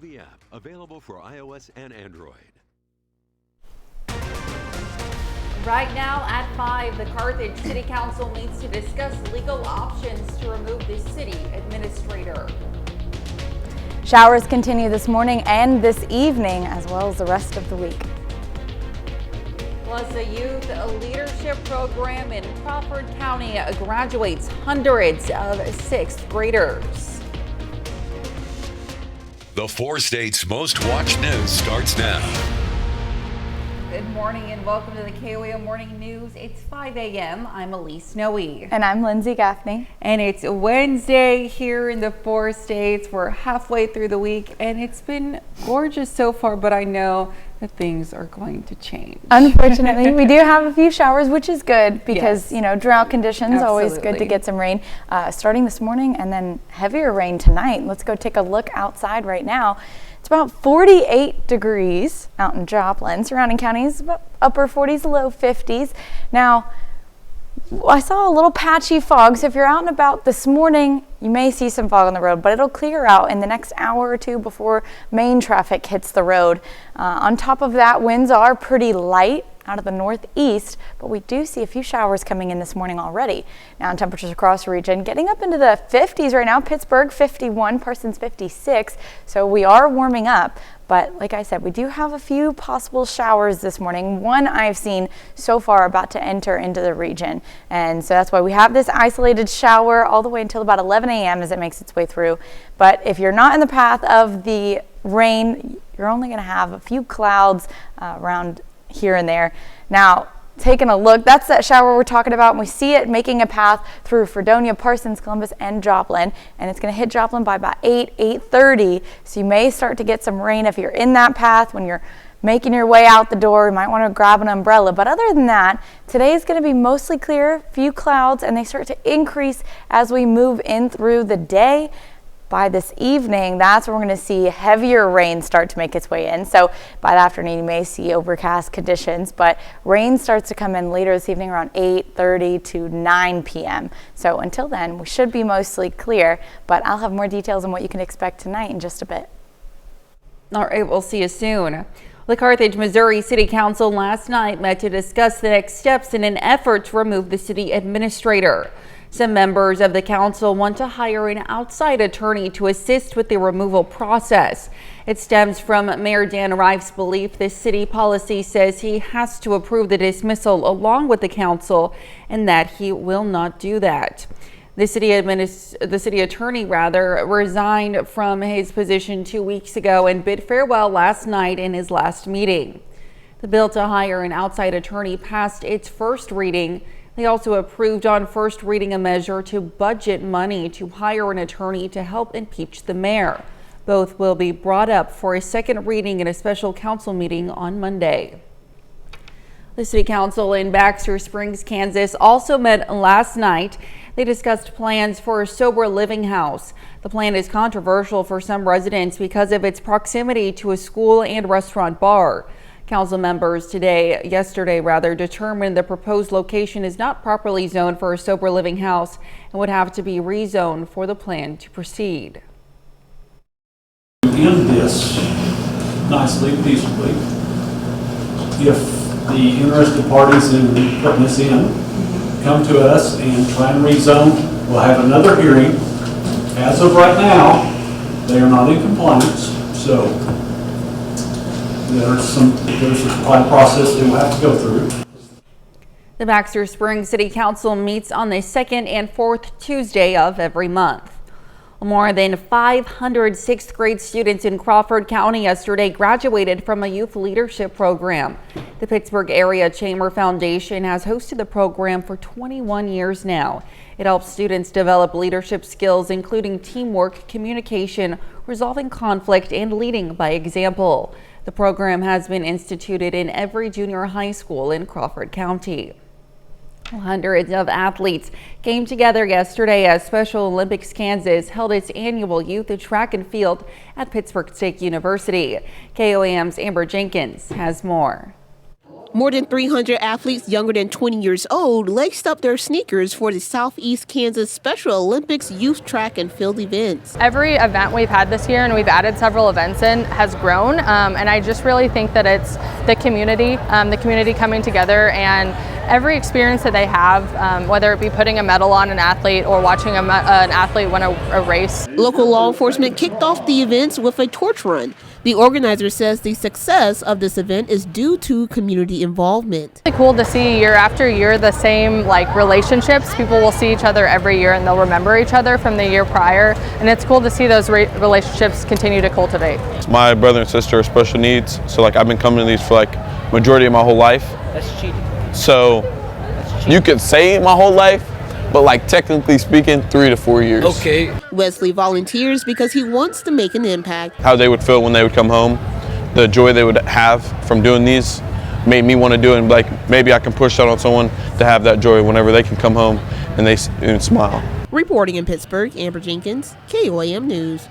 The app, available for iOS and Android. Right now at 5, the Carthage City Council meets to discuss legal options to remove the city administrator. Showers continue this morning and this evening, as well as the rest of the week. Plus, a youth leadership program in Crawford County graduates hundreds of 6th graders. The 4 states' most watched news starts now. Good morning and welcome to the KOAM Morning News. It's 5 a.m. I'm Elise Snowe. And I'm Lindsay Gaffney. And it's Wednesday here in the 4 states. We're halfway through the week and it's been gorgeous so far, but I know that things are going to change. Unfortunately, we do have a few showers, which is good because, Yes. you know, drought conditions, Absolutely. always good to get some rain. Starting this morning and then heavier rain tonight. Let's go take a look outside right now. It's about 48 degrees out in Joplin. Surrounding counties, about upper 40s, low 50s. Now, I saw a little patchy fog, so if you're out and about this morning, you may see some fog on the road, but it'll clear out in the next hour or two before main traffic hits the road. On top of that, winds are pretty light out of the northeast, but we do see a few showers coming in this morning already. Now, temperatures across the region getting up into the 50s right now. Pittsburgh 51, Parsons 56, so we are warming up. But like I said, we do have a few possible showers this morning. One I've seen so far about to enter into the region. And so that's why we have this isolated shower all the way until about 11 a.m. as it makes its way through. But if you're not in the path of the rain, you're only going to have a few clouds around here and there. Now, taking a look, that's that shower we're talking about, and we see it making a path through Fredonia, Parsons, Columbus, and Joplin, and it's going to hit Joplin by about 8:30, so you may start to get some rain if you're in that path. When you're making your way out the door, you might want to grab an umbrella, but other than that, today is going to be mostly clear, few clouds, and they start to increase as we move in through the day. By this evening, that's when we're going to see heavier rain start to make its way in. So by the afternoon, you may see overcast conditions, but rain starts to come in later this evening around 8:30 to 9 p.m. So until then, we should be mostly clear, but I'll have more details on what you can expect tonight in just a bit. All right, we'll see you soon. The Carthage, Missouri City Council last night met to discuss the next steps in an effort to remove the city administrator. Some members of the council want to hire an outside attorney to assist with the removal process. It stems from Mayor Dan Reif's belief this city policy says he has to approve the dismissal along with the council, and that he will not do that. The city attorney resigned from his position 2 weeks ago and bid farewell last night in his last meeting. The bill to hire an outside attorney passed its first reading. They also approved on first reading a measure to budget money to hire an attorney to help impeach the mayor. Both will be brought up for a second reading in a special council meeting on Monday. The city council in Baxter Springs, Kansas also met last night. They discussed plans for a sober living house. The plan is controversial for some residents because of its proximity to a school and restaurant bar. Council members yesterday determined the proposed location is not properly zoned for a sober living house and would have to be rezoned for the plan to proceed. In this nicely, peacefully, if the interested parties in putting this in come to us and try and rezone, we'll have another hearing. As of right now, they are not in compliance, so there's a process they will have to go through. The Baxter Springs City Council meets on the second and fourth Tuesday of every month. More than 500 6th grade students in Crawford County yesterday graduated from a youth leadership program. The Pittsburgh Area Chamber Foundation has hosted the program for 21 years now. It helps students develop leadership skills, including teamwork, communication, resolving conflict, and leading by example. The program has been instituted in every junior high school in Crawford County. Hundreds of athletes came together yesterday as Special Olympics Kansas held its annual youth track and field at Pittsburgh State University. KOAM's Amber Jenkins has more. More than 300 athletes younger than 20 years old laced up their sneakers for the Southeast Kansas Special Olympics youth track and field events. Every event we've had this year, and we've added several events in, has grown, and I just really think that it's the community coming together, and every experience that they have, whether it be putting a medal on an athlete or watching an athlete win a race. Local law enforcement kicked off the events with a torch run. The organizer says the success of this event is due to community involvement. It's cool to see year after year the same relationships. People will see each other every year and they'll remember each other from the year prior, and it's cool to see those relationships continue to cultivate. My brother and sister are special needs, so I've been coming to these for majority of my whole life. That's cheating. So you could say my whole life, but technically speaking, 3 to 4 years. Okay. Wesley volunteers because he wants to make an impact. How they would feel when they would come home, the joy they would have from doing these made me want to do it, and maybe I can push that on someone to have that joy whenever they can come home and they smile. Reporting in Pittsburgh, Amber Jenkins, KOAM News.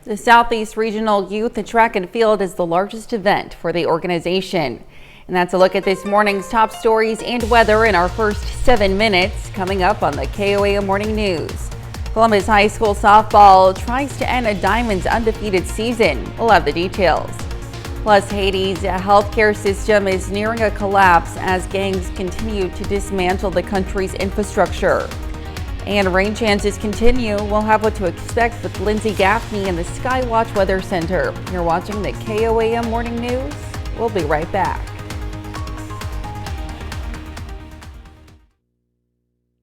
The Southeast Regional Youth Track and Field is the largest event for the organization. And that's a look at this morning's top stories and weather in our first 7 minutes, coming up on the KOAM Morning News. Columbus High School softball tries to end a Diamond's undefeated season. We'll have the details. Plus, Haiti's healthcare system is nearing a collapse as gangs continue to dismantle the country's infrastructure. And rain chances continue. We'll have what to expect with Lindsay Gaffney in the Skywatch Weather Center. You're watching the KOAM Morning News. We'll be right back.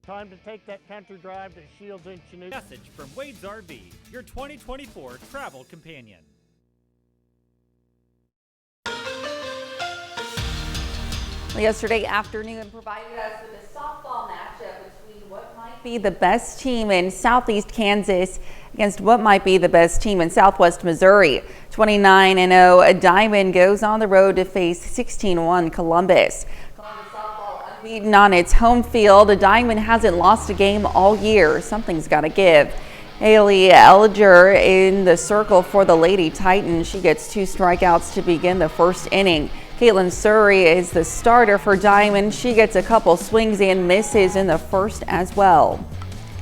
Time to take that country drive to Shields and Chattanooga. Message from Wade's RV, your 2024 travel companion. Yesterday afternoon provided us with a softball matchup between what might be the best team in Southeast Kansas against what might be the best team in Southwest Missouri. 29-0 Diamond goes on the road to face 16-1 Columbus. Unbeaten on its home field, the Diamond hasn't lost a game all year. Something's got to give. Haley Elger in the circle for the Lady Titans. She gets 2 strikeouts to begin the first inning. Caitlin Surrey is the starter for Diamond. She gets a couple swings and misses in the first as well.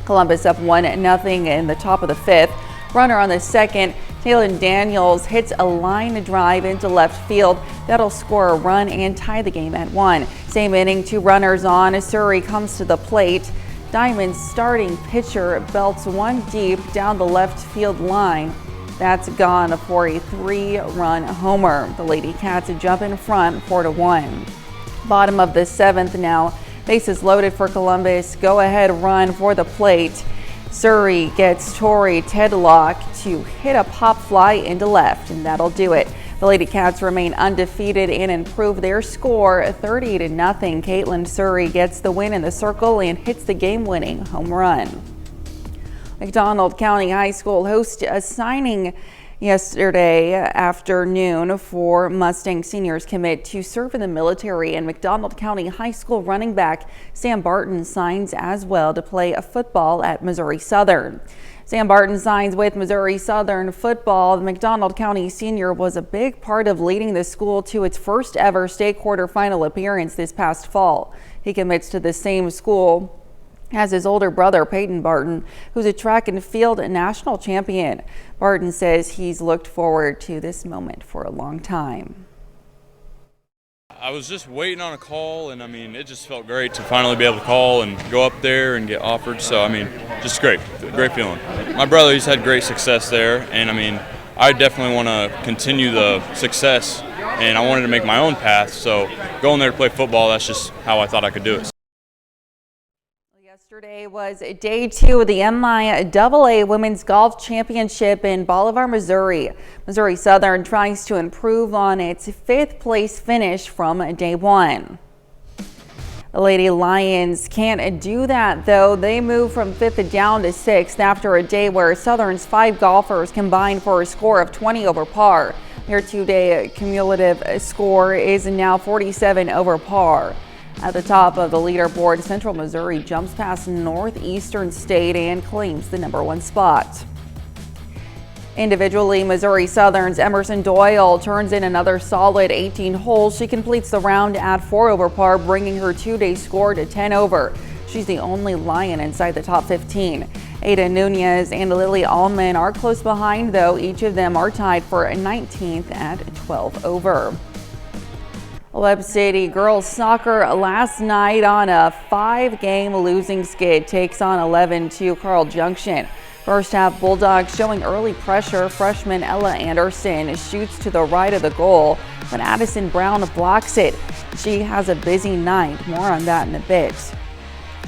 Columbus up 1-0 in the top of the 5th. Runner on the second, Taylor Daniels hits a line drive into left field. That'll score a run and tie the game at 1. Same inning, 2 runners on. Surrey comes to the plate. Diamond's starting pitcher belts one deep down the left field line. That's gone for a 3-run homer. The Lady Cats jump in front 4-1. Bottom of the 7th now. Bases loaded for Columbus. Go ahead run for the plate. Surrey gets Tori Tedlock to hit a pop fly into left, and that'll do it. The Lady Cats remain undefeated and improve their score 30-0. Caitlin Surrey gets the win in the circle and hits the game-winning home run. McDonald County High School hosted a signing yesterday afternoon for Mustang seniors commit to serve in the military, and McDonald County High School running back Sam Barton signs as well to play football at Missouri Southern. Sam Barton signs with Missouri Southern football. The McDonald County senior was a big part of leading the school to its first ever state quarterfinal appearance this past fall. He commits to the same school as his older brother, Peyton Barton, who's a track and field national champion. Barton says he's looked forward to this moment for a long time. I was just waiting on a call, and it just felt great to finally be able to call and go up there and get offered. So, just great feeling. My brother, he's had great success there, and I definitely want to continue the success, and I wanted to make my own path. So, going there to play football, that's just how I thought I could do it. Yesterday was day 2 of the MIAA Women's Golf Championship in Bolivar, Missouri. Missouri Southern tries to improve on its 5th place finish from day 1. The Lady Lions can't do that, though. They move from 5th down to 6th after a day where Southern's 5 golfers combined for a score of 20 over par. Their 2-day cumulative score is now 47 over par. At the top of the leaderboard, Central Missouri jumps past Northeastern State and claims the #1 spot. Individually, Missouri Southern's Emerson Doyle turns in another solid 18 holes. She completes the round at 4 over par, bringing her 2-day score to 10 over. She's the only Lion inside the top 15. Ada Nunez and Lily Allman are close behind, though. Each of them are tied for 19th at 12 over. Webb City girls soccer last night on a 5-game losing skid takes on 11-2 Carl Junction. First half Bulldogs showing early pressure. Freshman Ella Anderson shoots to the right of the goal, but Addison Brown blocks it. She has a busy night. More on that in a bit.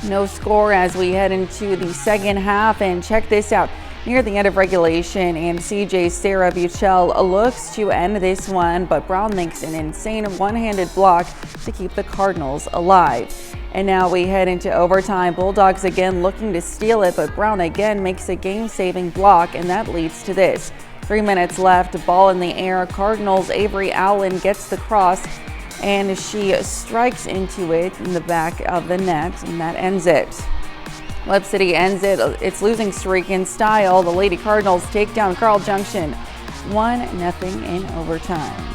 No score as we head into the second half, and check this out. Near the end of regulation, and CJ Sarah Buchel looks to end this one, but Brown makes an insane one-handed block to keep the Cardinals alive. And now we head into overtime. Bulldogs again looking to steal it, but Brown again makes a game-saving block, and that leads to this. 3 minutes left, ball in the air. Cardinals' Avery Allen gets the cross, and she strikes into it in the back of the net, and that ends it. Webb City ends its losing streak in style. The Lady Cardinals take down Carl Junction 1-0 in overtime.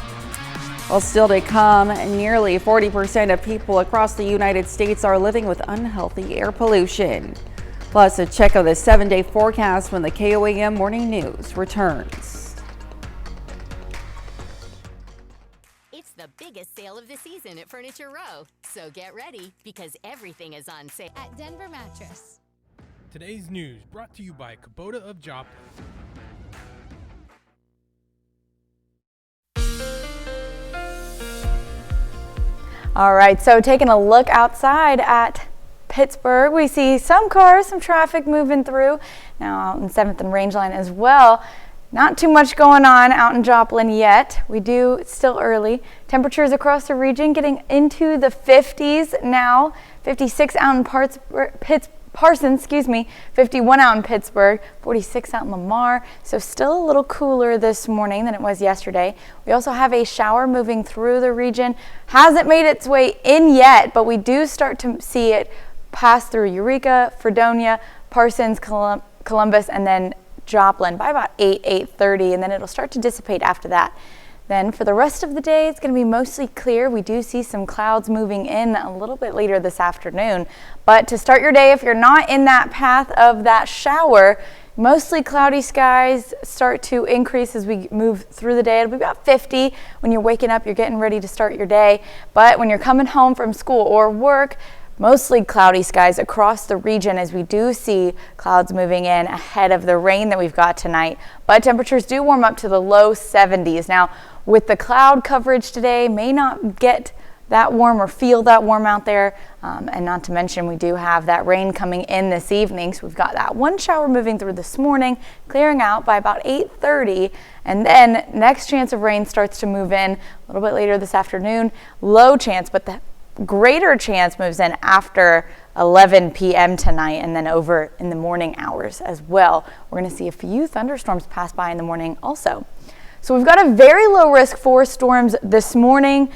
Well, still to come, nearly 40% of people across the United States are living with unhealthy air pollution. Plus, a check of the 7-day forecast when the KOAM Morning News returns. It's the biggest sale of the season at Furniture Row. So get ready, because everything is on sale at Denver Mattress. Today's news brought to you by Kubota of Joplin. All right, so taking a look outside at Pittsburgh, we see some cars, some traffic moving through. Now out in 7th and Rangeline as well. Not too much going on out in Joplin yet. It's still early. Temperatures across the region getting into the 50s now. 56 out in Parsons, 51 out in Pittsburgh, 46 out in Lamar. So still a little cooler this morning than it was yesterday. We also have a shower moving through the region. Hasn't made its way in yet, but we do start to see it pass through Eureka, Fredonia, Parsons, Columbus, and then Joplin by about 8:30, and then it'll start to dissipate after that. Then for the rest of the day, it's going to be mostly clear. We do see some clouds moving in a little bit later this afternoon. But to start your day, if you're not in that path of that shower, mostly cloudy skies start to increase as we move through the day. It'll be about 50 when you're waking up, you're getting ready to start your day. But when you're coming home from school or work, mostly cloudy skies across the region as we do see clouds moving in ahead of the rain that we've got tonight. But temperatures do warm up to the low 70s. Now, with the cloud coverage today, may not get that warm or feel that warm out there. And not to mention, we do have that rain coming in this evening. So we've got that one shower moving through this morning, clearing out by about 8:30. And then next chance of rain starts to move in a little bit later this afternoon. Low chance, but the greater chance moves in after 11 p.m. tonight and then over in the morning hours as well. We're going to see a few thunderstorms pass by in the morning also. So we've got a very low risk for storms this morning.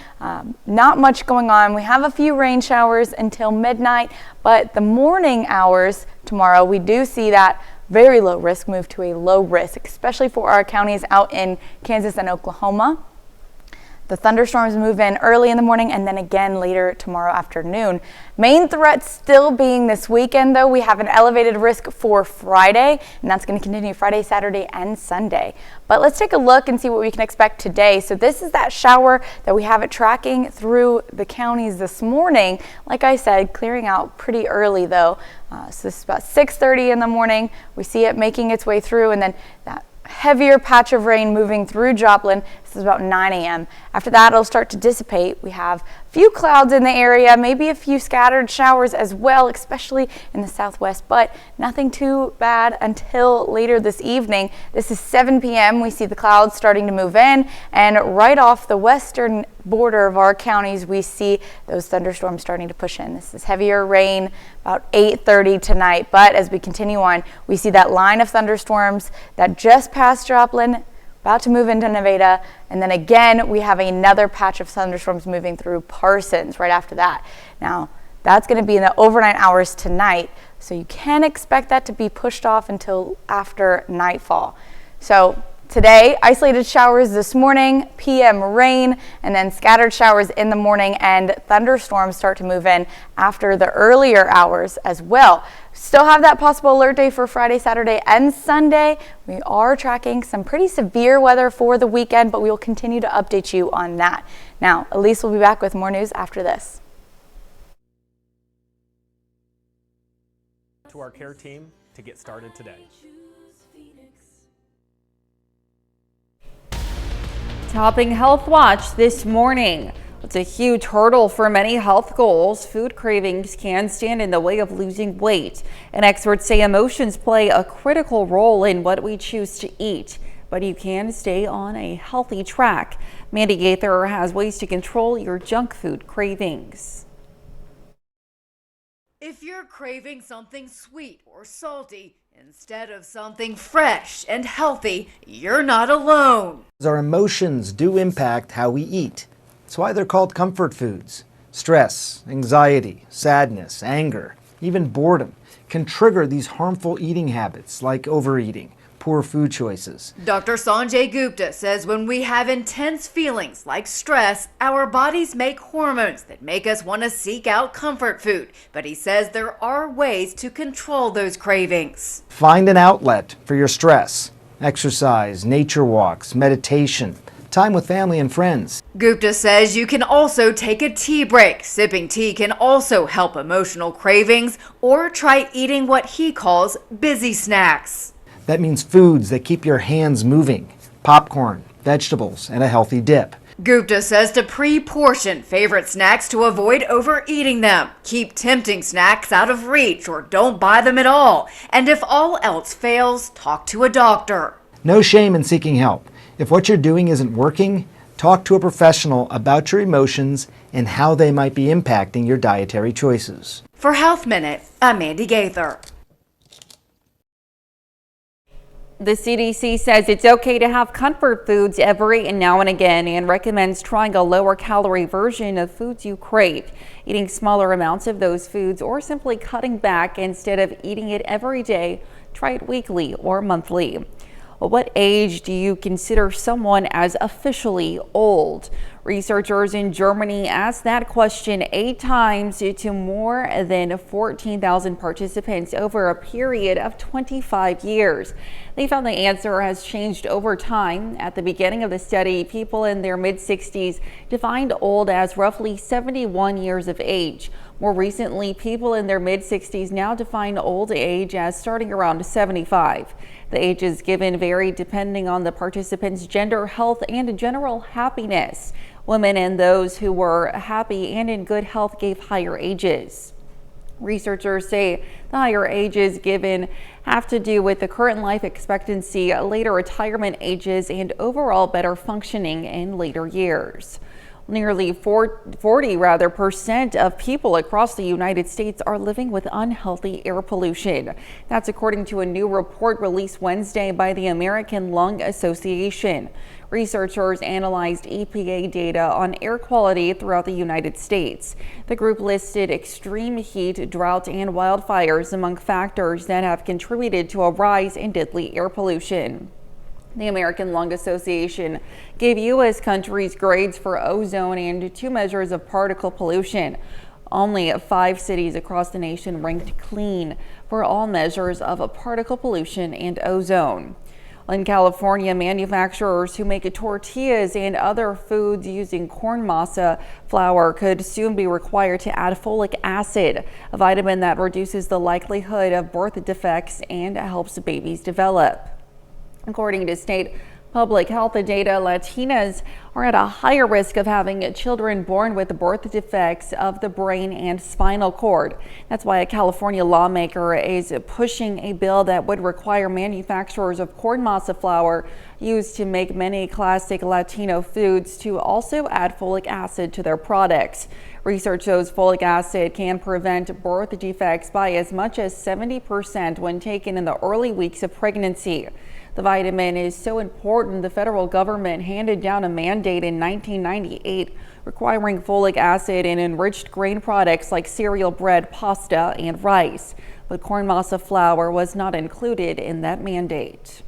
Not much going on. We have a few rain showers until midnight, but the morning hours tomorrow, we do see that very low risk move to a low risk, especially for our counties out in Kansas and Oklahoma. The thunderstorms move in early in the morning and then again later tomorrow afternoon. Main threat still being this weekend, though. We have an elevated risk for Friday, and that's going to continue Friday, Saturday, and Sunday. But let's take a look and see what we can expect today. So this is that shower that we have it tracking through the counties this morning. Like I said, clearing out pretty early, though. So this is about 6:30 in the morning. We see it making its way through, and then that heavier patch of rain moving through Joplin. This is about 9 a.m. After that, it'll start to dissipate. We have a few clouds in the area, maybe a few scattered showers as well, especially in the southwest, but nothing too bad until later this evening. This is 7 p.m. We see the clouds starting to move in, and right off the western border of our counties, we see those thunderstorms starting to push in. This is heavier rain about 8:30 tonight, but as we continue on, we see that line of thunderstorms that just passed Joplin, about to move into Nevada, and then again we have another patch of thunderstorms moving through Parsons right after that. Now that's going to be in the overnight hours tonight, so you can expect that to be pushed off until after nightfall. So today, isolated showers this morning, PM rain, and then scattered showers in the morning, and thunderstorms start to move in after the earlier hours as well. Still have that possible alert day for Friday, Saturday, and Sunday. We are tracking some pretty severe weather for the weekend, but we will continue to update you on that. Now, Elise will be back with more news after this. To our care team to get started today. Topping Health Watch this morning. It's a huge hurdle for many health goals. Food cravings can stand in the way of losing weight, and experts say emotions play a critical role in what we choose to eat. But you can stay on a healthy track. Mandy Gaither has ways to control your junk food cravings. If you're craving something sweet or salty instead of something fresh and healthy, you're not alone. Our emotions do impact how we eat. That's why they're called comfort foods. Stress, anxiety, sadness, anger, even boredom can trigger these harmful eating habits like overeating, poor food choices. Dr. Sanjay Gupta says when we have intense feelings like stress, our bodies make hormones that make us want to seek out comfort food. But he says there are ways to control those cravings. Find an outlet for your stress. Exercise, nature walks, meditation, time with family and friends. Gupta says you can also take a tea break. Sipping tea can also help emotional cravings, or try eating what he calls busy snacks. That means foods that keep your hands moving, popcorn, vegetables, and a healthy dip. Gupta says to pre-portion favorite snacks to avoid overeating them. Keep tempting snacks out of reach or don't buy them at all. And if all else fails, talk to a doctor. No shame in seeking help. If what you're doing isn't working, talk to a professional about your emotions and how they might be impacting your dietary choices. For Health Minute, I'm Mandy Gaither. The CDC says it's okay to have comfort foods every now and again and recommends trying a lower calorie version of foods you crave, eating smaller amounts of those foods, or simply cutting back instead of eating it every day. Try it weekly or monthly. What age do you consider someone as officially old? Researchers in Germany asked that question 8 times to more than 14,000 participants over a period of 25 years. They found the answer has changed over time. At the beginning of the study, people in their mid-60s defined old as roughly 71 years of age. More recently, people in their mid-60s now define old age as starting around 75. The ages given vary depending on the participants' gender, health, and general happiness. Women and those who were happy and in good health gave higher ages. Researchers say the higher ages given have to do with the current life expectancy, later retirement ages, and overall better functioning in later years. Nearly 40% of people across the United States are living with unhealthy air pollution. That's according to a new report released Wednesday by the American Lung Association. Researchers analyzed EPA data on air quality throughout the United States. The group listed extreme heat, drought, and wildfires among factors that have contributed to a rise in deadly air pollution. The American Lung Association gave U.S. countries grades for ozone and 2 measures of particle pollution. Only 5 cities across the nation ranked clean for all measures of particle pollution and ozone. In California, manufacturers who make tortillas and other foods using corn masa flour could soon be required to add folic acid, a vitamin that reduces the likelihood of birth defects and helps babies develop. According to state public health data, Latinas are at a higher risk of having children born with birth defects of the brain and spinal cord. That's why a California lawmaker is pushing a bill that would require manufacturers of corn masa flour used to make many classic Latino foods to also add folic acid to their products. Research shows folic acid can prevent birth defects by as much as 70% when taken in the early weeks of pregnancy. The vitamin is so important, the federal government handed down a mandate in 1998 requiring folic acid in enriched grain products like cereal, bread, pasta, and rice. But corn masa flour was not included in that mandate.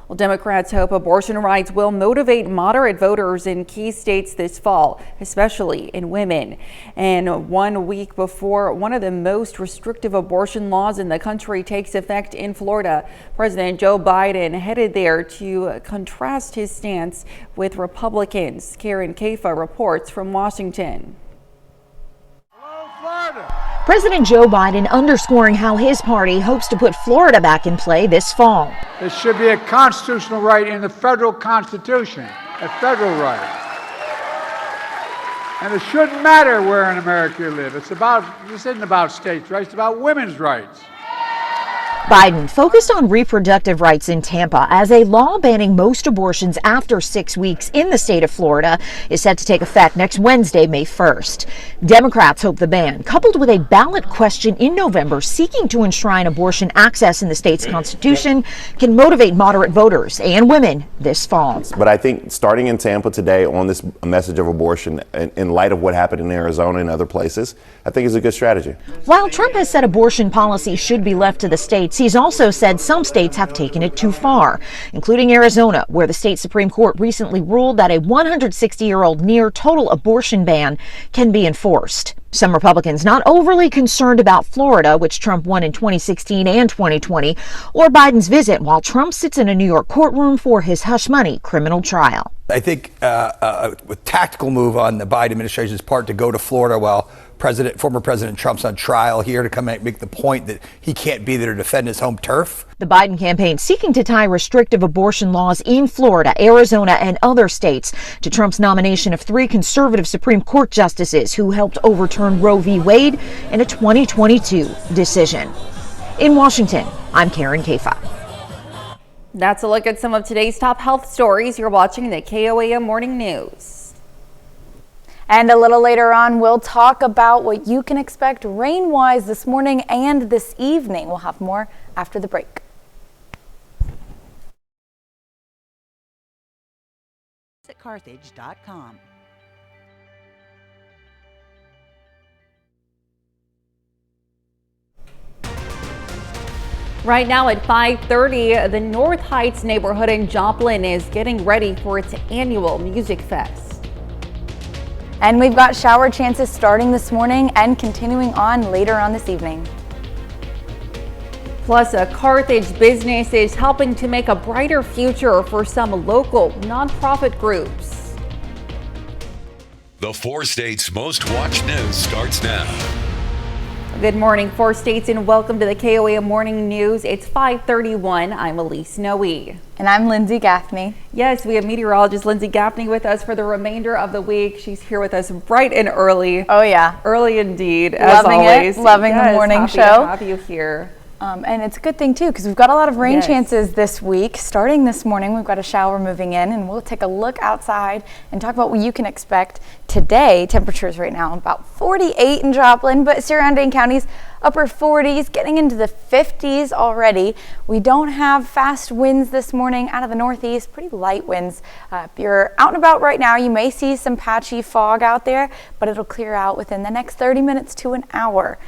Well, Democrats hope abortion rights will motivate moderate voters in key states this fall, especially in women. And 1 week before one of the most restrictive abortion laws in the country takes effect in Florida, President Joe Biden headed there to contrast his stance with Republicans. Karen Kafa reports from Washington. President Joe Biden underscoring how his party hopes to put Florida back in play this fall. It should be a constitutional right in the federal Constitution, a federal right. And it shouldn't matter where in America you live. This isn't about states' rights, it's about women's rights. Biden focused on reproductive rights in Tampa as a law banning most abortions after 6 weeks in the state of Florida is set to take effect next Wednesday, May 1st. Democrats hope the ban, coupled with a ballot question in November seeking to enshrine abortion access in the state's constitution, can motivate moderate voters and women this fall. But I think starting in Tampa today on this message of abortion in light of what happened in Arizona and other places, I think is a good strategy. While Trump has said abortion policy should be left to the states, he's also said some states have taken it too far, including Arizona, where the state Supreme Court recently ruled that a 160-year-old near total abortion ban can be enforced. Some Republicans not overly concerned about Florida, which Trump won in 2016 and 2020, or Biden's visit while Trump sits in a New York courtroom for his hush money criminal trial. I think a tactical move on the Biden administration's part to go to Florida while former President Trump's on trial here to come and make the point that he can't be there to defend his home turf. The Biden campaign seeking to tie restrictive abortion laws in Florida, Arizona, and other states to Trump's nomination of 3 conservative Supreme Court justices who helped overturn Roe v. Wade in a 2022 decision. In Washington, I'm Karen Kafa. That's a look at some of today's top health stories. You're watching the KOAM Morning News. And a little later on, we'll talk about what you can expect rain-wise this morning and this evening. We'll have more after the break. Carthage.com. Right now at 5:30, the North Heights neighborhood in Joplin is getting ready for its annual Music Fest. And we've got shower chances starting this morning and continuing on later on this evening. Plus, a Carthage business is helping to make a brighter future for some local nonprofit groups. The 4 states' most watched news starts now. Good morning, 4 states, and welcome to the KOAM Morning News. It's 5:31. I'm Elise Noe. And I'm Lindsay Gaffney. Yes, we have meteorologist Lindsay Gaffney with us for the remainder of the week. She's here with us bright and early. Oh, yeah. Early indeed, as loving always. Loving the morning happy show. To have you here. And it's a good thing, too, because we've got a lot of rain chances this week. Starting this morning, we've got a shower moving in, and we'll take a look outside and talk about what you can expect today. Temperatures right now about 48 in Joplin, but surrounding counties, upper 40s, getting into the 50s already. We don't have fast winds this morning out of the northeast, pretty light winds. If you're out and about right now, you may see some patchy fog out there, but it'll clear out within the next 30 minutes to an hour.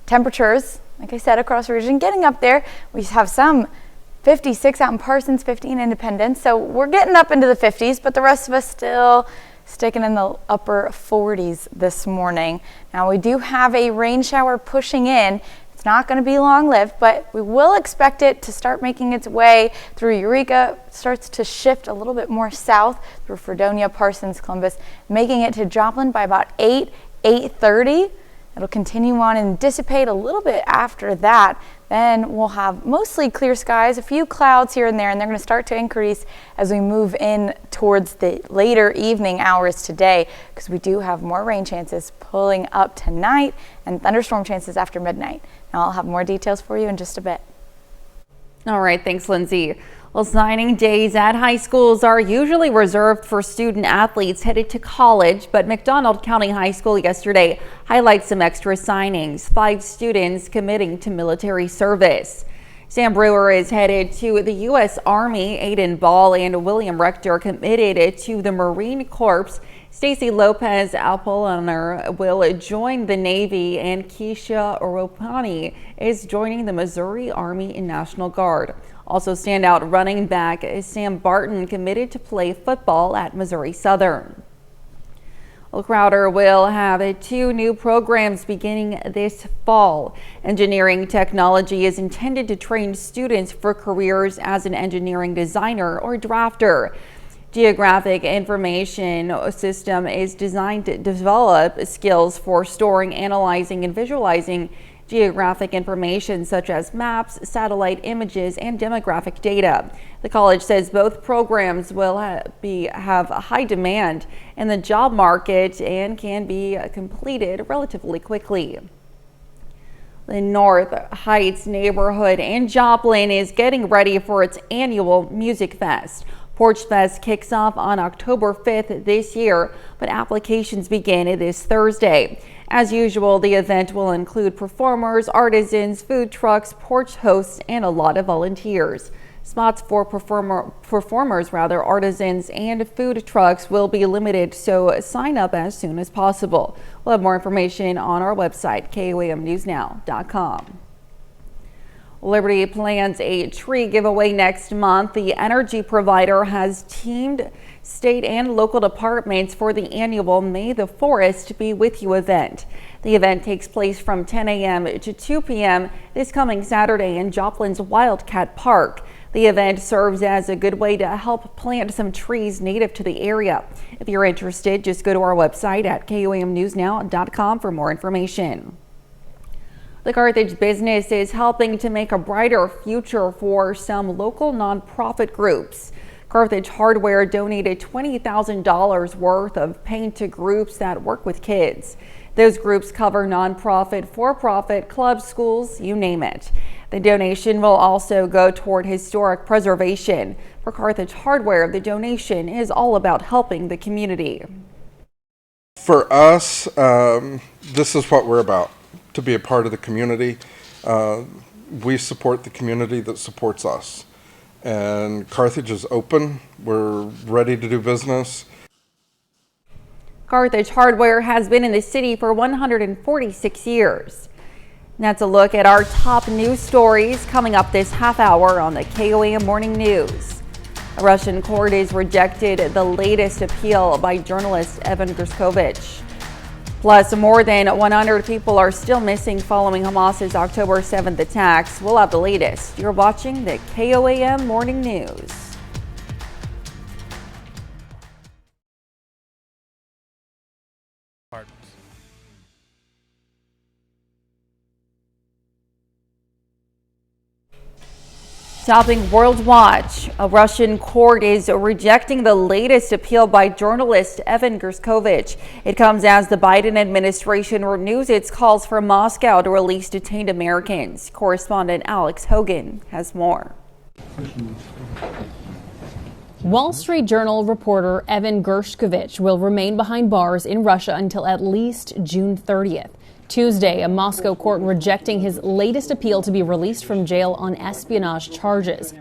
Temperatures, like I said, across the region, getting up there. We have some 56 out in Parsons, 50 in Independence. So we're getting up into the 50s, but the rest of us still sticking in the upper 40s this morning. Now we do have a rain shower pushing in. It's not going to be long-lived, but we will expect it to start making its way through Eureka. It starts to shift a little bit more south through Fredonia, Parsons, Columbus, making it to Joplin by about 8:30. It'll continue on and dissipate a little bit after that. Then we'll have mostly clear skies, a few clouds here and there, and they're going to start to increase as we move in towards the later evening hours today, because we do have more rain chances pulling up tonight and thunderstorm chances after midnight. Now I'll have more details for you in just a bit. All right, thanks, Lindsay. Well, signing days at high schools are usually reserved for student athletes headed to college, but McDonald County High School yesterday highlights some extra signings, 5 students committing to military service. Sam Brewer is headed to the U.S. Army. Aiden Ball and William Rector committed to the Marine Corps. Stacy Lopez Apolliner will join the Navy, and Keisha Oropani is joining the Missouri Army National Guard. Also standout running back Sam Barton committed to play football at Missouri Southern. Well, Crowder will have 2 new programs beginning this fall. Engineering technology is intended to train students for careers as an engineering designer or drafter. Geographic information system is designed to develop skills for storing, analyzing, and visualizing geographic information such as maps, satellite images, and demographic data. The college says both programs will have a high demand in the job market and can be completed relatively quickly. The North Heights neighborhood in Joplin is getting ready for its annual Music Fest. Porch Fest kicks off on October 5th this year, but applications begin this Thursday. As usual, the event will include performers, artisans, food trucks, porch hosts, and a lot of volunteers. Spots for artisans, and food trucks will be limited, so sign up as soon as possible. We'll have more information on our website, KOAMnewsnow.com. Liberty plans a tree giveaway next month. The energy provider has teamed state and local departments for the annual May the Forest Be With You event. The event takes place from 10 a.m. to 2 p.m. this coming Saturday in Joplin's Wildcat Park. The event serves as a good way to help plant some trees native to the area. If you're interested, just go to our website at KOAMnewsnow.com for more information. The Carthage business is helping to make a brighter future for some local nonprofit groups. Carthage Hardware donated $20,000 worth of paint to groups that work with kids. Those groups cover nonprofit, for-profit, clubs, schools, you name it. The donation will also go toward historic preservation. For Carthage Hardware, the donation is all about helping the community. For us, this is what we're about, to be a part of the community. We support the community that supports us. And Carthage is open. We're ready to do business. Carthage Hardware has been in the city for 146 years. That's a look at our top news stories coming up this half hour on the KOAM Morning News. A Russian court has rejected the latest appeal by journalist Evan Gerskovich. Plus, more than 100 people are still missing following Hamas's October 7th attacks. We'll have the latest. You're watching the KOAM Morning News. Topping World Watch, a Russian court is rejecting the latest appeal by journalist Evan Gerskovich. It comes as the Biden administration renews its calls for Moscow to release detained Americans. Correspondent Alex Hogan has more. Wall Street Journal reporter Evan Gerskovich will remain behind bars in Russia until at least June 30th. Tuesday, a Moscow court rejecting his latest appeal to be released from jail on espionage charges.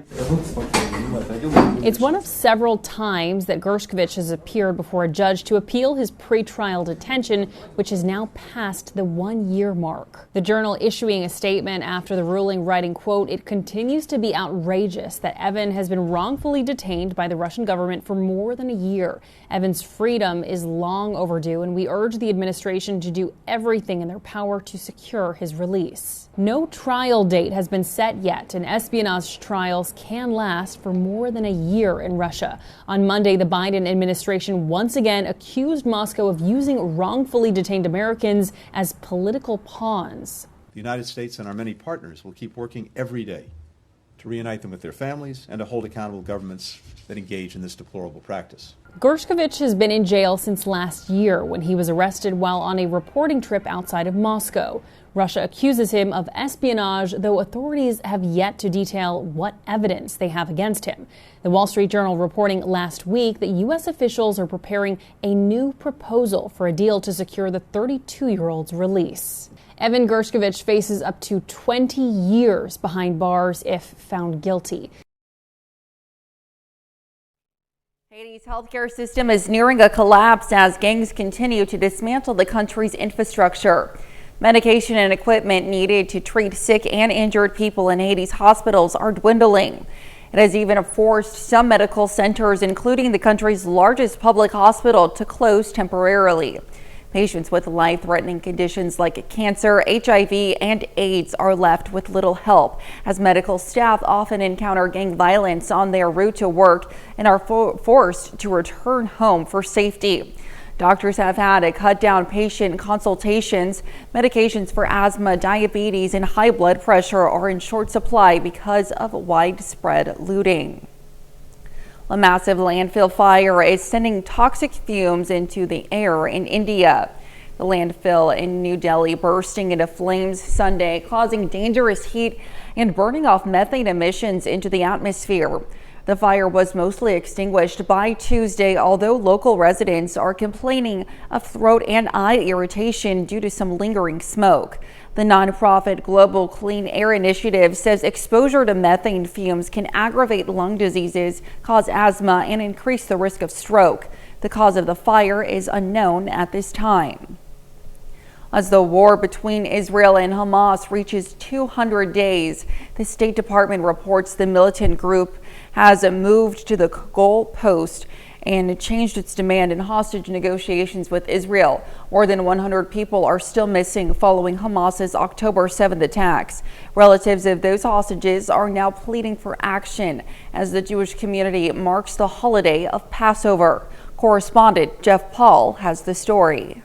It's one of several times that Gerskovich has appeared before a judge to appeal his pretrial detention, which is now past the 1-year mark. The Journal issuing a statement after the ruling, writing, quote, "It continues to be outrageous that Evan has been wrongfully detained by the Russian government for more than a year. Evan's freedom is long overdue, and we urge the administration to do everything in their power to secure his release." No trial date has been set yet, and espionage trials can last for more than a year in Russia. On Monday, the Biden administration once again accused Moscow of using wrongfully detained Americans as political pawns. The United States and our many partners will keep working every day to reunite them with their families and to hold accountable governments that engage in this deplorable practice. Gerskovich has been in jail since last year when he was arrested while on a reporting trip outside of Moscow. Russia accuses him of espionage, though authorities have yet to detail what evidence they have against him. The Wall Street Journal reporting last week that U.S. officials are preparing a new proposal for a deal to secure the 32-year-old's release. Evan Gershkovich faces up to 20 years behind bars if found guilty. Haiti's healthcare system is nearing a collapse as gangs continue to dismantle the country's infrastructure. Medication and equipment needed to treat sick and injured people in Haiti's hospitals are dwindling. It has even forced some medical centers, including the country's largest public hospital, to close temporarily. Patients with life-threatening conditions like cancer, HIV, and AIDS are left with little help, as medical staff often encounter gang violence on their route to work and are forced to return home for safety. Doctors have had to cut down patient consultations. Medications for asthma, diabetes, and high blood pressure are in short supply because of widespread looting. A massive landfill fire is sending toxic fumes into the air in India. The landfill in New Delhi bursting into flames Sunday, causing dangerous heat and burning off methane emissions into the atmosphere. The fire was mostly extinguished by Tuesday, although local residents are complaining of throat and eye irritation due to some lingering smoke. The nonprofit Global Clean Air Initiative says exposure to methane fumes can aggravate lung diseases, cause asthma, and increase the risk of stroke. The cause of the fire is unknown at this time. As the war between Israel and Hamas reaches 200 days, the State Department reports the militant group has moved to the goalpost and changed its demand in hostage negotiations with Israel. More than 100 people are still missing following Hamas's October 7th attacks. Relatives of those hostages are now pleading for action as the Jewish community marks the holiday of Passover. Correspondent Jeff Paul has the story.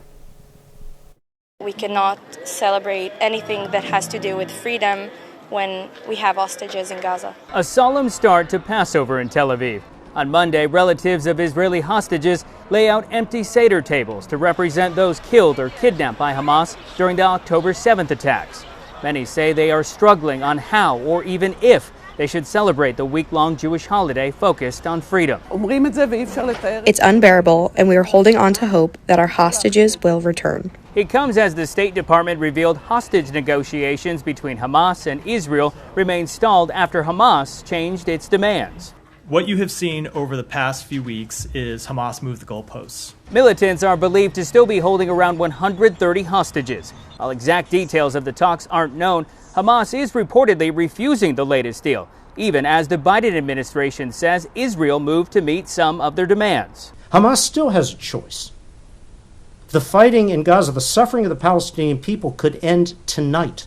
We cannot celebrate anything that has to do with freedom when we have hostages in Gaza. A solemn start to Passover in Tel Aviv. On Monday, relatives of Israeli hostages lay out empty Seder tables to represent those killed or kidnapped by Hamas during the October 7th attacks. Many say they are struggling on how or even if they should celebrate the week-long Jewish holiday focused on freedom. It's unbearable, and we are holding on to hope that our hostages will return. It comes as the State Department revealed hostage negotiations between Hamas and Israel remain stalled after Hamas changed its demands. What you have seen over the past few weeks is Hamas move the goalposts. Militants are believed to still be holding around 130 hostages. While exact details of the talks aren't known, Hamas is reportedly refusing the latest deal, even as the Biden administration says Israel moved to meet some of their demands. Hamas still has a choice. The fighting in Gaza, the suffering of the Palestinian people could end tonight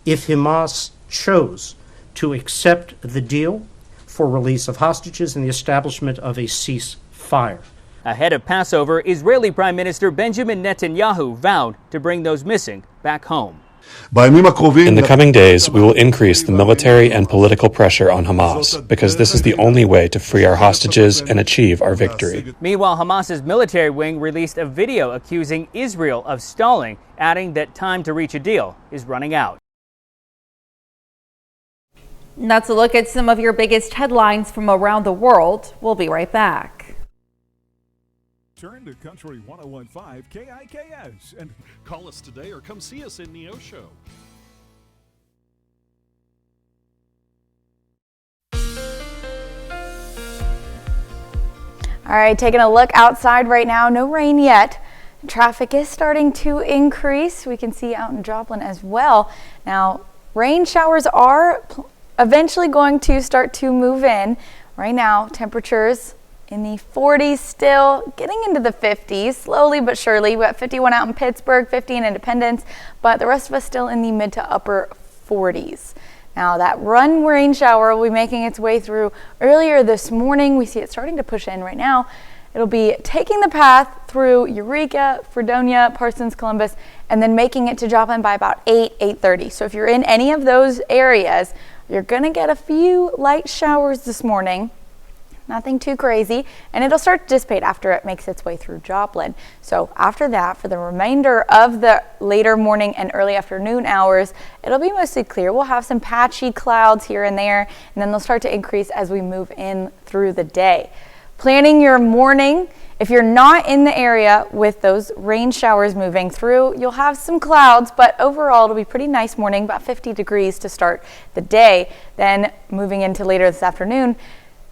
if Hamas chose to accept the deal for release of hostages and the establishment of a ceasefire. Ahead of Passover, Israeli Prime Minister Benjamin Netanyahu vowed to bring those missing back home. In the coming days, we will increase the military and political pressure on Hamas because this is the only way to free our hostages and achieve our victory. Meanwhile, Hamas's military wing released a video accusing Israel of stalling, adding that time to reach a deal is running out. That's a look at some of your biggest headlines from around the world. We'll be right back. Turn to Country 101.5 KIKS and call us today or come see us in Neo Show. All right, taking a look outside right now. No rain yet. Traffic is starting to increase. We can see out in Joplin as well. Now, rain showers are eventually going to start to move in. Right now, temperatures in the 40s still, getting into the 50s, slowly but surely. We got 51 out in Pittsburgh, 50 in Independence, but the rest of us still in the mid to upper 40s. Now that rain shower will be making its way through earlier this morning. We see it starting to push in right now. It'll be taking the path through Eureka, Fredonia, Parsons, Columbus, and then making it to Joplin by about 8:30. So if you're in any of those areas, you're gonna get a few light showers this morning. Nothing too crazy, and it'll start to dissipate after it makes its way through Joplin. So after that, for the remainder of the later morning and early afternoon hours, it'll be mostly clear. We'll have some patchy clouds here and there, and then they'll start to increase as we move in through the day. Planning your morning, If you're not in the area with those rain showers moving through, you'll have some clouds, but overall it'll be pretty nice morning, about 50 degrees to start the day. Then moving into later this afternoon,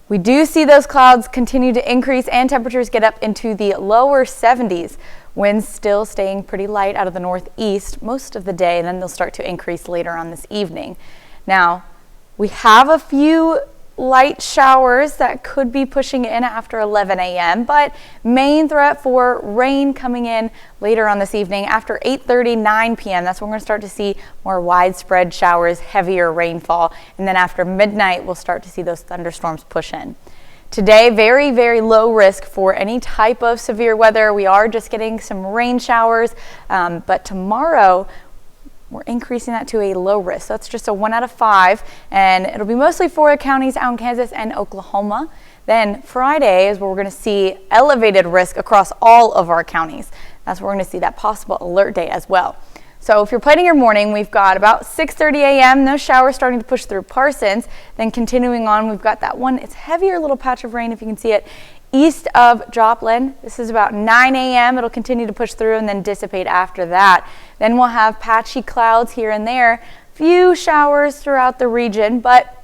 we do see those clouds continue to increase and temperatures get up into the lower 70s. Winds still staying pretty light out of the northeast most of the day, and then they'll start to increase later on this evening. Now, we have a few light showers that could be pushing in after 11 a.m., but main threat for rain coming in later on this evening after 8:30, 9 p.m. That's when we're going to start to see more widespread showers, heavier rainfall, and then after midnight, we'll start to see those thunderstorms push in. Today, very, very low risk for any type of severe weather. We are just getting some rain showers, but tomorrow, we're increasing that to a low risk. So that's just a 1 out of 5, and it'll be mostly for counties out in Kansas and Oklahoma. Then Friday is where we're going to see elevated risk across all of our counties. That's where we're going to see that possible alert day as well. So if you're planning your morning, we've got about 6:30 a.m. those showers starting to push through Parsons. Then continuing on, we've got that one, it's heavier little patch of rain if you can see it, east of Joplin. This is about 9 a.m. It'll continue to push through and then dissipate after that. Then we'll have patchy clouds here and there, few showers throughout the region, but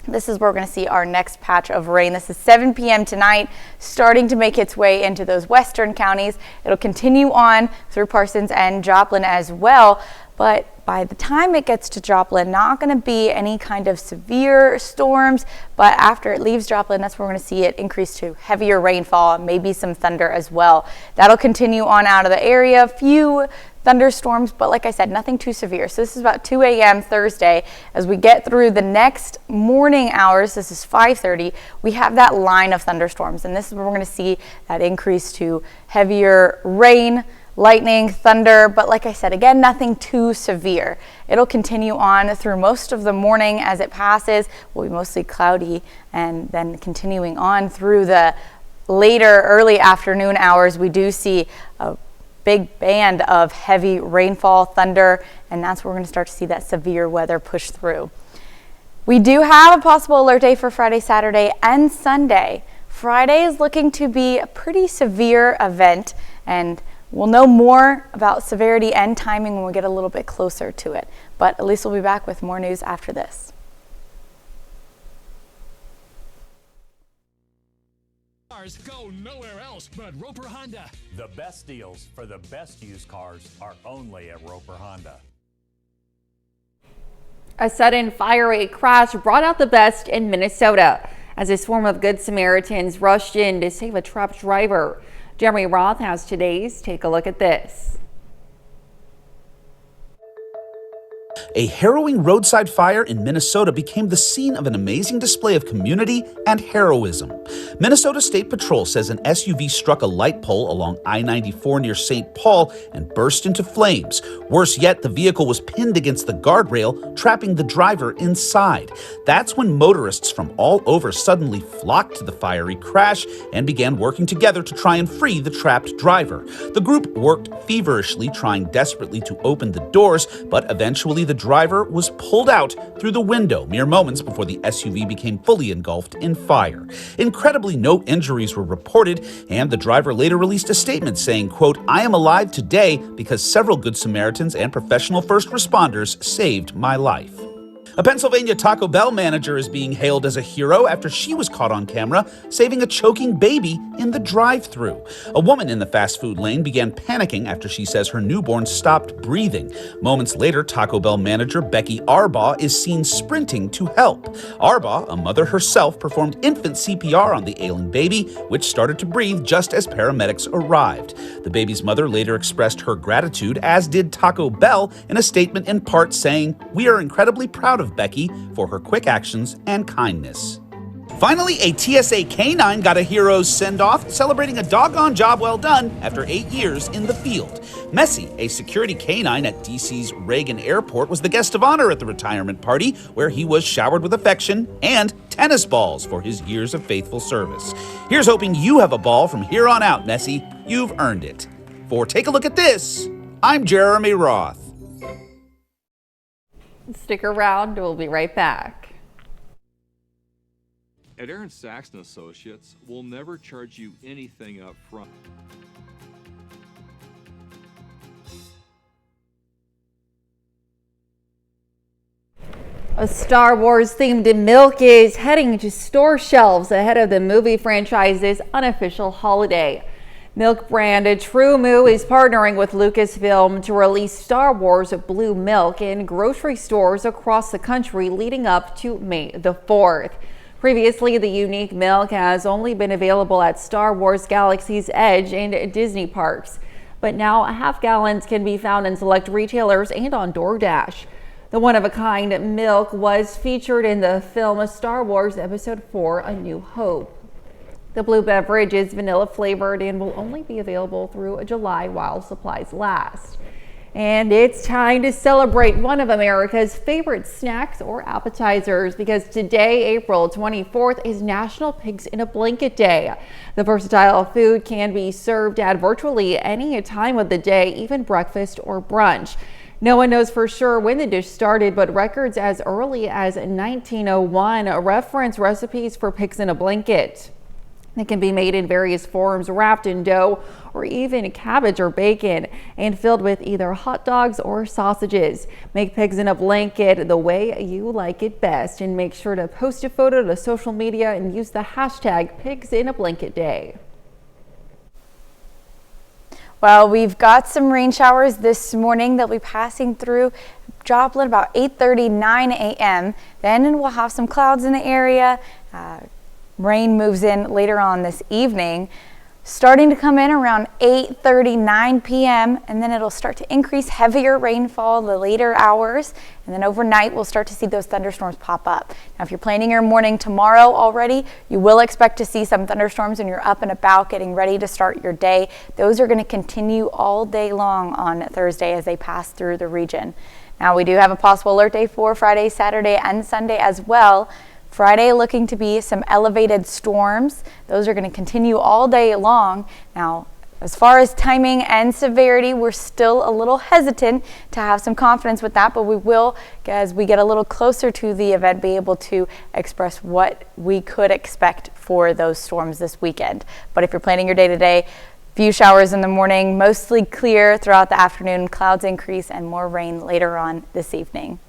this is where we're going to see our next patch of rain. This is 7 p.m. tonight, starting to make its way into those western counties. It'll continue on through Parsons and Joplin as well, but by the time it gets to Joplin, not going to be any kind of severe storms, but after it leaves Joplin, that's where we're going to see it increase to heavier rainfall, maybe some thunder as well. That'll continue on out of the area. Few thunderstorms, but like I said, nothing too severe. So this is about 2 a.m. Thursday. As we get through the next morning hours, this is 5:30, we have that line of thunderstorms, and this is where we're going to see that increase to heavier rain, lightning, thunder, but like I said, again, nothing too severe. It'll continue on through most of the morning as it passes. Will be mostly cloudy, and then continuing on through the later early afternoon hours, we do see a big band of heavy rainfall, thunder, and that's where we're going to start to see that severe weather push through. We do have a possible alert day for Friday, Saturday, and Sunday. Friday is looking to be a pretty severe event, and we'll know more about severity and timing when we get a little bit closer to it. But at least we'll be back with more news after this. Cars go nowhere else but Roper Honda. The best deals for the best used cars are only at Roper Honda. A sudden fire rate crash brought out the best in Minnesota as a swarm of Good Samaritans rushed in to save a trapped driver. Jeremy Roth has today's Take a Look at This. A harrowing roadside fire in Minnesota became the scene of an amazing display of community and heroism. Minnesota State Patrol says an SUV struck a light pole along I-94 near St. Paul and burst into flames. Worse yet, the vehicle was pinned against the guardrail, trapping the driver inside. That's when motorists from all over suddenly flocked to the fiery crash and began working together to try and free the trapped driver. The group worked feverishly, trying desperately to open the doors, but eventually the driver was pulled out through the window mere moments before the SUV became fully engulfed in fire. Incredibly, no injuries were reported, and the driver later released a statement saying, quote, "I am alive today because several Good Samaritans and professional first responders saved my life." A Pennsylvania Taco Bell manager is being hailed as a hero after she was caught on camera saving a choking baby in the drive-thru. A woman in the fast food lane began panicking after she says her newborn stopped breathing. Moments later, Taco Bell manager Becky Arbaugh is seen sprinting to help. Arbaugh, a mother herself, performed infant CPR on the ailing baby, which started to breathe just as paramedics arrived. The baby's mother later expressed her gratitude, as did Taco Bell, in a statement in part saying, "We are incredibly proud of Becky for her quick actions and kindness." Finally, a TSA canine got a hero's send-off, celebrating a doggone job well done after 8 years in the field. Messi, a security canine at DC's Reagan Airport, was the guest of honor at the retirement party, where he was showered with affection and tennis balls for his years of faithful service. Here's hoping you have a ball from here on out, Messi. You've earned it. For Take a Look at This, I'm Jeremy Roth. Stick around, we'll be right back. At Aaron Saxton Associates, we'll never charge you anything up front. A Star Wars themed milk is heading to store shelves ahead of the movie franchise's unofficial holiday. Milk brand True Moo is partnering with Lucasfilm to release Star Wars Blue Milk in grocery stores across the country leading up to May the 4th. Previously, the unique milk has only been available at Star Wars Galaxy's Edge and Disney parks, but now half gallons can be found in select retailers and on DoorDash. The one-of-a-kind milk was featured in the film Star Wars Episode 4: A New Hope. The blue beverage is vanilla flavored and will only be available through July while supplies last. And it's time to celebrate one of America's favorite snacks or appetizers, because today, April 24th, is National Pigs in a Blanket Day. The versatile food can be served at virtually any time of the day, even breakfast or brunch. No one knows for sure when the dish started, but records as early as 1901 reference recipes for pigs in a blanket. It can be made in various forms, wrapped in dough or even cabbage or bacon, and filled with either hot dogs or sausages. Make pigs in a blanket the way you like it best, and make sure to post a photo to social media and use the hashtag #PigsInABlanketDay. Well, we've got some rain showers this morning that will be passing through Joplin about 8:30, 9 a.m. Then we'll have some clouds in the area. Rain moves in later on this evening, starting to come in around 8:30, 9 p.m. and then it'll start to increase heavier rainfall the later hours, and then overnight we'll start to see those thunderstorms pop up. Now, if you're planning your morning tomorrow already, you will expect to see some thunderstorms when you're up and about getting ready to start your day. Those are going to continue all day long on Thursday as they pass through the region. Now, we do have a possible alert day for Friday, Saturday, and Sunday as well. Friday looking to be some elevated storms. Those are going to continue all day long. Now, as far as timing and severity, we're still a little hesitant to have some confidence with that, but we will, as we get a little closer to the event, be able to express what we could expect for those storms this weekend. But if you're planning your day-to-day, few showers in the morning, mostly clear throughout the afternoon, clouds increase, and more rain later on this evening.